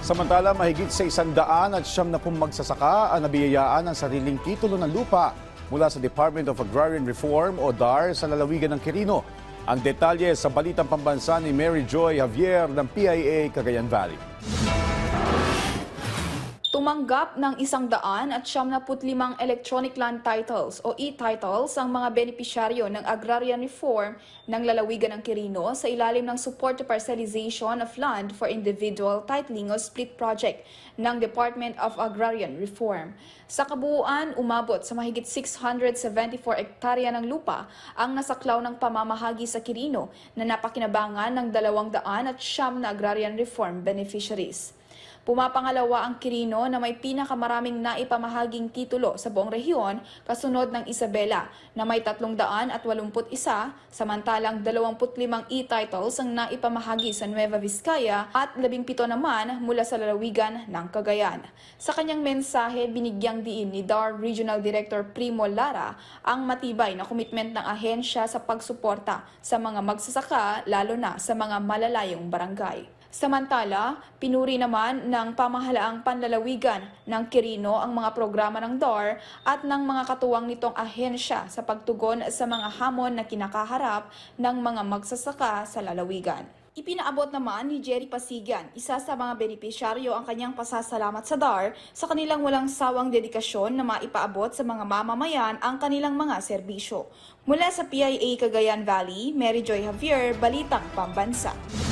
Samantala, mahigit sa 170 magsasaka ang nabiyayaan ng sariling titulo ng lupa mula sa Department of Agrarian Reform o DAR sa lalawigan ng Quirino. Ang detalye sa Balitang Pambansa ni Mary Joy Javier ng PIA Cagayan Valley. Tumanggap ng 175 electronic land titles o e-titles ang mga benepisyaryo ng agrarian reform ng lalawigan ng Quirino sa ilalim ng Support to Parcelization of Land for Individual Titling o SPLIT project ng Department of Agrarian Reform. Sa kabuuan, umabot sa mahigit 674 hektarya ng lupa ang nasaklaw ng pamamahagi sa Quirino na napakinabangan ng 200 na agrarian reform beneficiaries. Pumapangalawa ang Quirino na may pinakamaraming naipamahaging titulo sa buong rehiyon kasunod ng Isabela na may 381, samantalang 25 e-titles ang naipamahagi sa Nueva Vizcaya at 17 naman mula sa lalawigan ng Cagayan. Sa kanyang mensahe, binigyang diin ni DAR Regional Director Primo Lara ang matibay na komitment ng ahensya sa pagsuporta sa mga magsasaka lalo na sa mga malalayong barangay. Samantala, pinuri naman ng pamahalaang panlalawigan ng Quirino ang mga programa ng DAR at ng mga katuwang nitong ahensya sa pagtugon sa mga hamon na kinakaharap ng mga magsasaka sa lalawigan. Ipinaabot naman ni Jerry Pasigan, isa sa mga benepisyaryo, ang kanyang pasasalamat sa DAR sa kanilang walang sawang dedikasyon na maipaabot sa mga mamamayan ang kanilang mga serbisyo. Mula sa PIA Cagayan Valley, Mary Joy Javier, Balitang Pambansa.